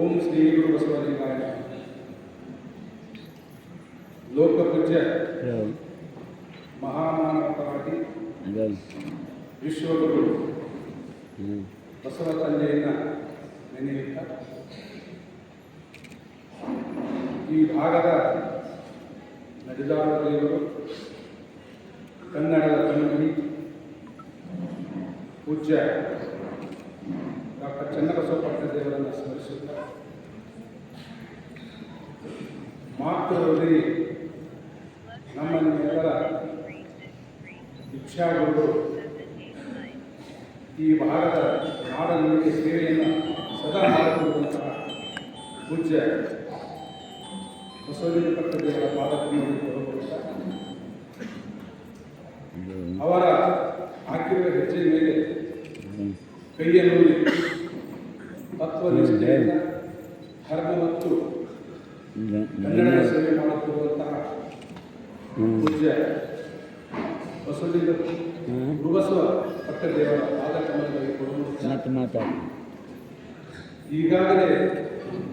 ಓಂ ಶ್ರೀ ಗುರು ಬಸವಲಿಂಗಾಯ. ಲೋಕಪೂಜ್ಯ ಮಹಾಮಾನವತಾವಾದಿ ವಿಶ್ವಗುರು ಬಸವ ತಂದೆಯನ್ನು ನೆನೆಯುತ್ತ ಈ ಭಾಗದ ನಡೆದಾಡ ದೇವರು, ಕನ್ನಡದ ಕಣ್ಮಣಿ ಪೂಜ್ಯ ಡಾಕ್ಟರ್ ಚನ್ನಬಸವ ಪಟ್ಟದೇವರನ್ನು ಸ್ಮರಿಸುತ್ತ ಮಾತೃಹೃದಯ ನಮ್ಮ ನಿಮ್ಮೆಲ್ಲರ ದೀಕ್ಷಾಗುರು, ಈ ಭಾಗದ ನಾಡನುಡಿಗೆ ಸೇವೆಯನ್ನು ಸದಾ ಮಾಡುತ್ತಿರುವಂತಹ ಪೂಜ್ಯ ಬಸವಲಿಂಗ ಪಟ್ಟದೇವರ ಪಾದಕವನ್ನು ಹೊರಬರುತ್ತಾ ಅವರ ಹಾಕಿರುವ ಹೆಜ್ಜೆಯ ಮೇಲೆ ಕೈಯನ್ನು ತತ್ವನಿಷ್ಠೆಯಿಂದ ಧರ್ಮ ಮತ್ತು ಕನ್ನಡ ಸೇವೆ ಮಾಡುತ್ತಿರುವಂತಹ ಪೂಜ್ಯ ಬಸವಲಿಂಗ ಗುರುಬಸವ ಪಟ್ಟದೇವರ ಪಾದಕಮಲದಲ್ಲಿ ಕೊಡುವ ಈಗಾಗಲೇ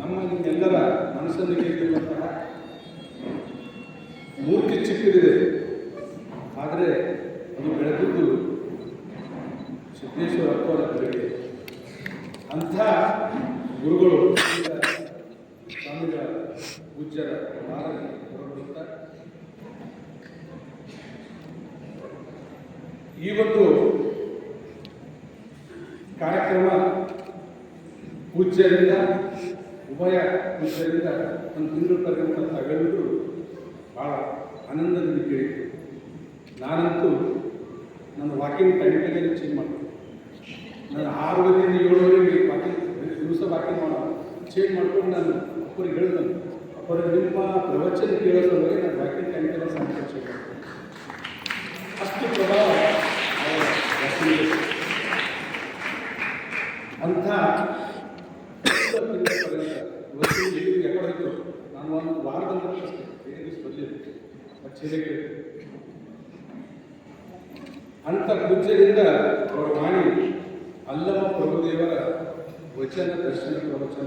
ನಮ್ಮ ನಿಮ್ಮೆಲ್ಲರ ಮನಸ್ಸನ್ನು ಕೇಳಿರುವಂತಹ ಮೂರ್ತಿ ಚಿಕ್ಕದಿದೆ, ಆದರೆ ಅದು ಬೆಳೆದಿದ್ದು ಸಿದ್ದೇಶ್ವರ ಅಪ್ಪರ ಬೆಳಗ್ಗೆ. ಅಂಥ ಗುರುಗಳು ಸ್ವಾಮಿಗಳ ಪೂಜ್ಯರ ಮಾರ್ಗದಲ್ಲಿ ಹೊರಬಿಡುತ್ತಾ ಈ ಒಂದು ಕಾರ್ಯಕ್ರಮ ಪೂಜ್ಯರಿಂದ ಉಭಯ ಪೂಜ್ಯರಿಂದ ಒಂದು ತಿಂಗಳು ಪರ್ಯಂತ ತಗಲಿದ್ರು ಭಾಳ ಆನಂದದಿಂದ ಕೇಳಿತು. ನಾನಂತೂ ನನ್ನ ವಾಕಿಂಗ್ ಟೈಮ್ ಟೇಬಲ್ ಚೇಂಜ್ ಮಾಡ್ತೀನಿ. ನಾನು 6 ಗಂಟೆಯಿಂದ 7 ಗಂಟೆಗೆ ವಾಕಿಂಗ್ ದಿವಸ ವಾಕಿಂಗ್ ಮಾಡೋ ಚೇಂಜ್ ಮಾಡ್ಕೊಂಡು ನಾನು ಅಪ್ಪರಿಗೆ ಹೇಳಿದೆ, ಅಪ್ಪರ ನಿಮ್ಮ ಪ್ರವಚನ ಕೇಳೋದ್ರೊಳಗೆ ನಾನು ವಾಕಿಂಗ್ ಟೈಮ್ ಟೇಬಲ್ ಸಂತೋಷ ಅಷ್ಟು ಪ್ರಭಾವ ಅಂಥ ಎಕಡಿದ್ರು. ನಾನು ಒಂದು ವಾರದಲ್ಲಿ ಬೇರೆ ದಿವಸ ಬಂದಿದ್ದೆ ಚೇರಿಗೆ. ಅಂಥ ಪೂಜ್ಯರಿಂದ ಅವರ ವಾಣಿ ಅಲ್ಲಮ ಪ್ರಭುದೇವರ ವಚನ ದರ್ಶನ ಪ್ರವಚನ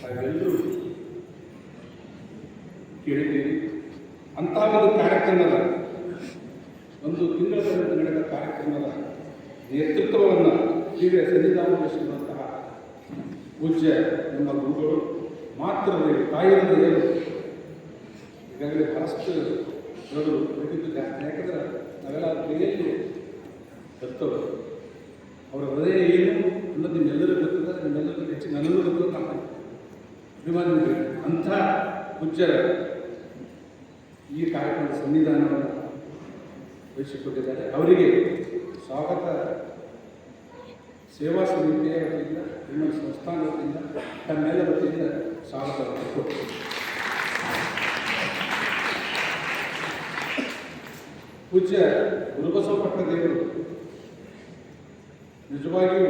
ತಾವೆಲ್ಲರೂ ಕೇಳಿದ್ದೀರಿ. ಅಂಥ ಒಂದು ಕಾರ್ಯಕ್ರಮದ ಒಂದು ತಿಂಗಳ ಪರ್ಯಂತ ನಡೆದ ಕಾರ್ಯಕ್ರಮದ ನೇತೃತ್ವವನ್ನು ಹೀಗೆ ಸನ್ನಿಧಾನಗೊಳಿಸಿರುವಂತಹ ಪೂಜ್ಯ ನಮ್ಮ ಗುರುಗಳು ಮಾತೃದೇವಿ ತಾಯಿಯನ್ನು ಏನು ಈಗಾಗಲೇ ಬಹಳಷ್ಟು ದೊಡ್ಡದು ಬೇಕಿದ್ದು ಜಾಸ್ತಿ. ಯಾಕಂದ್ರೆ ನಾವೆಲ್ಲ ಕೈಯಲ್ಲಿ ಬರ್ತವೆ. ಅವರ ಹೃದಯ ಏನು ಅನ್ನೋದು ನಿಮ್ಮೆಲ್ಲರಿಗೂ ಗೊತ್ತದ, ನಿಮ್ಮೆಲ್ಲರಿಗೂ ಹೆಚ್ಚು ನನಗೂ ಗೊತ್ತದ. ನಮ್ಮ ಅಭಿಮಾನಿಗಳು ಅಂಥ ಪೂಜ್ಯರ ಈ ಕಾರ್ಯಕ್ರಮದ ಸನ್ನಿಧಾನವನ್ನು ವಹಿಸಿಕೊಂಡಿದ್ದಾರೆ. ಅವರಿಗೆ ಸ್ವಾಗತ ಸೇವಾ ಸಮಿತಿಯ ವತಿಯಿಂದ, ನಿಮ್ಮ ಸಂಸ್ಥಾನ ವತಿಯಿಂದ, ತಮ್ಮೆಲ್ಲ ವತಿಯಿಂದ ಸ್ವಾಗತವನ್ನು ಕೊಡ್ತೀವಿ. ಪೂಜ್ಯ ಗುರುಬಸವ ಪಟ್ಟದೇವರು ನಿಜವಾಗಿಯೂ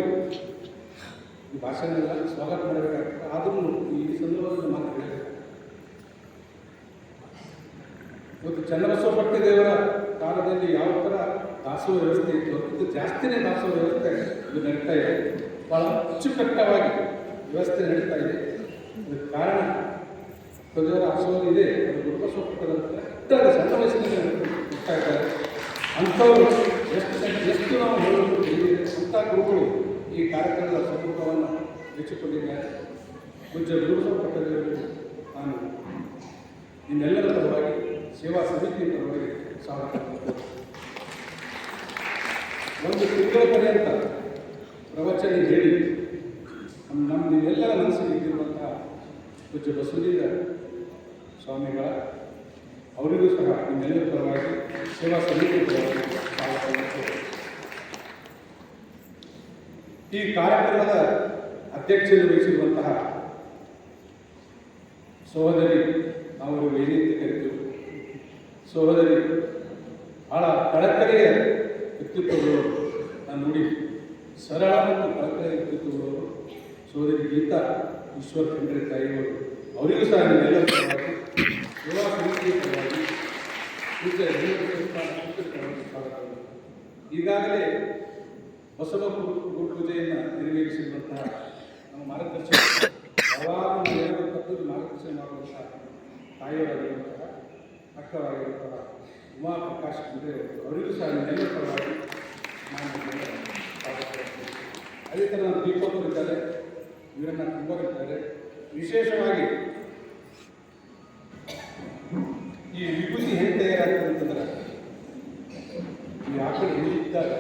ಈ ಭಾಷೆನೆಲ್ಲ ಸ್ವಾಗತ ಮಾಡಬೇಕಾಗ್ತದೆ. ಆದರೂ ಈ ಸಂದರ್ಭದಲ್ಲಿ ಮಾತು ಹೇಳಿದೆ. ಇವತ್ತು ಚನ್ನಬಸವ ಪಟ್ಟದೇವರ ಕಾಲದಲ್ಲಿ ಯಾವ ಥರ ದಾಸೋಹ ವ್ಯವಸ್ಥೆ ಇತ್ತು, ಇದು ಜಾಸ್ತಿನೇ ದಾಸೋಹ ವ್ಯವಸ್ಥೆ ಇದು ನಡೀತಾ ಇದೆ. ಭಾಳ ಅಚ್ಚುಕಟ್ಟವಾಗಿ ವ್ಯವಸ್ಥೆ ನಡೀತಾ ಇದೆ. ಇದಕ್ಕೆ ಕಾರಣ ಪ್ರಜೆಗಳ ಆಶೀರ್ವಾದ ಇದೆ. ಗುರುಬಸವ ಪಟ್ಟದ ಸಣ್ಣ ವಯಸ್ಸಿನಲ್ಲಿ ಹೋಗ್ತಾ ಇದ್ದಾರೆ. ಅಂಥವರು ಎಷ್ಟು ನಾವು ಹೇಳೋದು ಅಂಥ ಗುರುಗಳು ಈ ಕಾರ್ಯಕ್ರಮದ ಸಂಪರ್ಕವನ್ನು ಹೆಚ್ಚಿಕೊಂಡಿದ್ದಾರೆ. ಪೂಜ್ಯ ಗುರುಬಸವ ಪಟ್ಟದೇವರು ನಾನು ನಿಮ್ಮೆಲ್ಲರ ಪರವಾಗಿ, ಸೇವಾ ಸಮಿತಿಯ ಪರವಾಗಿ ಸ್ವಾಗತ. ಒಂದು ತಿಂಗಳ ಪರ್ಯಂತ ಪ್ರವಚನ ಹೇಳಿ ನಮ್ಮೆಲ್ಲರ ಮನಸ್ಸಿಗೆ ಇದ್ದಿರುವಂತಹ ಪೂಜ್ಯ ಬಸವಲಿಂಗ ಸ್ವಾಮಿಗಳ ಅವರಿಗೂ ಸಹ ನಿಮ್ಮೆಲ್ಲರ ಪರವಾಗಿ, ಸೇವಾ ಸಮಿತಿಯ ಪರವಾಗಿ ಸ್ವಾಗತ. ಈ ಕಾರ್ಯಕ್ರಮದ ಅಧ್ಯಕ್ಷತೆ ವಹಿಸಿರುವಂತಹ ಸಹೋದರಿ, ಅವರು ವೇದಿಕೆ ಕರೆದರು. ಸಹೋದರಿ ಭಾಳ ಕಳಕಳಿಯ ವ್ಯಕ್ತಿತ್ವಗಳು, ನಾನು ನೋಡಿ ಸರಳ ಮತ್ತು ಕಳಕಳಿಯ ವ್ಯಕ್ತಿತ್ವಗಳು ಸಹೋದರಿ ಗೀತಾ ಈಶ್ವರ ಖಂಡ್ರೆ ತಾಯಿಯವರು, ಅವರಿಗೂ ಸಹ ನಿಮ್ಮೆಲ್ಲರ ಪರವಾಗಿ, ಸೇವಾ ಸಮಿತಿಯ ಪರವಾಗಿ, ಪೂಜ್ಯ ಈಗಾಗಲೇ ಬಸವ ಗುರು ಪೂಜೆಯನ್ನು ನೆರವೇರಿಸಿರುವಂತಹ ನಮ್ಮ ಮಾರ್ಗದರ್ಶಕ ಹಲವಾರು ಹೇಳತಕ್ಕದ್ದು ಮಾರ್ಗದರ್ಶನ ಮಾಡುವಂಥ ತಾಯಿಯವರಾಗಿರುವಂತಹ ಅಕ್ಕವರಾಗಿರುವಂತಹ ಉಮಾ ಪ್ರಕಾಶ್ ಅಂದರೆ ಅವರಿಗೂ ಸಹ ನಿಮ್ಮೆಲ್ಲರ ಪರವಾಗಿ ನಾನು ಸ್ವಾಗತಿಸ್ತೇನೆ. ಅದೇ ಥರ ನಮ್ಮ ದೀಪಕರು ಇದ್ದಾರೆ, ಇವರನ್ನ ತುಂಬ ಇದ್ದಾರೆ. ವಿಶೇಷವಾಗಿ ಈ ವಿಭೂತಿ ಹೇಗೆ ತಯಾರಾಗ್ತದೆ ಅಂತಂದ್ರೆ, ಈ ಆಕಡೆ ಇದ್ದಾಗ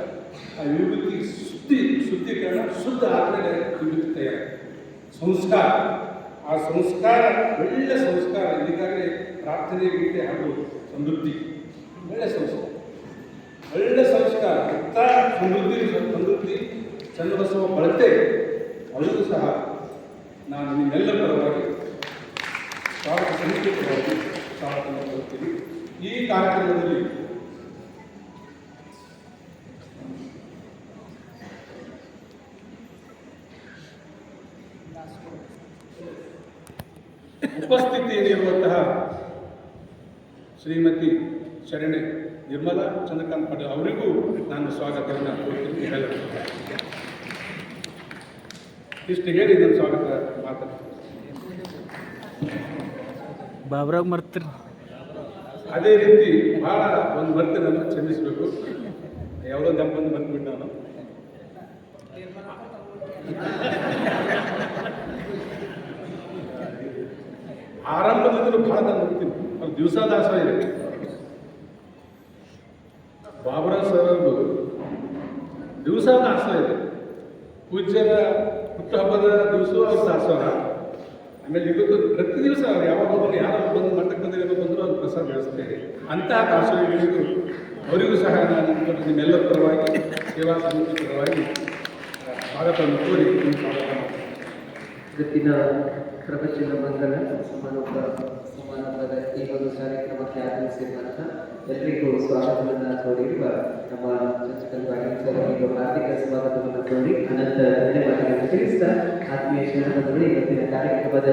ಆ ವಿಭೂತಿ ಶುದ್ಧೀಕರಣ ಶುದ್ಧ ಆದಮೇಲೆ ವಿಭೂತಿ ತಯಾರಾಗ್ತದೆ. ಸಂಸ್ಕಾರ, ಆ ಸಂಸ್ಕಾರ ಒಳ್ಳೆ ಸಂಸ್ಕಾರ. ಈಗಾಗಲೇ ಪ್ರಾರ್ಥನೆ ಗೀತೆ ಹಾಗೂ ಸಮೃದ್ಧಿ ಒಳ್ಳೆ ಸಂಸ್ಕಾರ, ಒಳ್ಳೆ ಸಂಸ್ಕಾರ ಎಂಥ ಸಮೃದ್ಧಿ ಚನ್ನಬಸವ ಬಳತೆ. ಅವರಿಗೂ ಸಹ ನಾನು ನಿಮ್ಮೆಲ್ಲರ ಪರವಾಗಿ ಸ್ವಾಗತ ಸಮಿತಿಪರವಾಗಿ ಸ್ವಾಗತ ಮಾಡುತ್ತೀನಿ. ಈ ಕಾರ್ಯಕ್ರಮದಲ್ಲಿ ಉಪಸ್ಥಿತಿಯಲ್ಲಿರುವಂತಹ ಶ್ರೀಮತಿ ಶರಣೆ ನಿರ್ಮಲಾ ಚಂದ್ರಕಾಂತ್ ಪಾಟೀಲ್ ಅವರಿಗೂ ನಾನು ಸ್ವಾಗತವನ್ನು ಕೊಡ್ತೀನಿ. ಇಷ್ಟು ಹೇಳಿ ನನ್ನ ಸ್ವಾಗತ ಮಾತಾಡ್ತೀನಿ. ಬಾಬ್ರಾಗ್ ಮರ್ತೀರಿ. ಅದೇ ರೀತಿ ಭಾಳ ಒಂದು ಬರ್ತೆ ನಾನು ಕ್ಷಮಿಸಬೇಕು, ಯಾವುದೋ ದಪ್ಪಂದು ಬಂದ್ಬಿಟ್ಟು ನಾನು ಆರಂಭದಿಂದಲೂ ಭಾಳ ನಾನು ಬರ್ತೀನಿ. ಅವ್ರು ದಿವಸ ದಾಸೋಹ ಇದೆ. ಬಾಬುರಾವ್ ಸರ್ ಅವರು ದಿವಸ ದಾಸೋಹ ಇದೆ. ಪೂಜ್ಯರ ಹುಟ್ಟುಹಬ್ಬದ ದಿವಸವೂ ಅವ್ರ ದಾಸೋಹ. ಆಮೇಲೆ ಇವತ್ತು ಪ್ರತಿ ದಿವಸ ಅವ್ರು ಯಾವಾಗ ಬಂದರು, ಯಾರೋ ಬಂದು ಮಟ್ಟಕ್ಕೆ ಬಂದರೆ ಬಂದರೂ ಅವ್ರು ಪ್ರಸಾದ ಬೆಳೆಸ್ತೇವೆ. ಅಂತಹ ದಾಸೋಹಿಗಳಿಗೂ ಅವರಿಗೂ ಸಹ ನಾನು ನಿಮ್ಮೆಲ್ಲರ ಪರವಾಗಿ ಸೇವಾ ಸಮಿತಿ ಪರವಾಗಿ ಸ್ವಾಗತವನ್ನು ಕೋರಿ ಸ್ವಾಗತ ಮಾಡ್ತೀನಿ. ಇವತ್ತಿನ ಪ್ರವಚನ ಮಂಗಲ ಸಮಾರಂಭದ ಈ ಒಂದು ಕಾರ್ಯಕ್ರಮಕ್ಕೆ ಆಗಮಿಸಿರುವಂಥ ಎಲ್ಲರಿಗೂ ಸ್ವಾಗತವನ್ನು ಕೋರಿರುವ ನಮ್ಮ ಚಂಚಕಲ್ ಪಾಟೀಲ್ ಸರ್ ಅವರಿಗೆ ಹಾರ್ದಿಕ ಸ್ವಾಗತವನ್ನು ಕೋರಿ ಅನಂತ ಧನ್ಯವಾದಗಳನ್ನು ತಿಳಿಸಿದ ಆತ್ಮೀಯ ಶ್ರೀಮಂತರು ಇವತ್ತಿನ ಕಾರ್ಯಕ್ರಮದ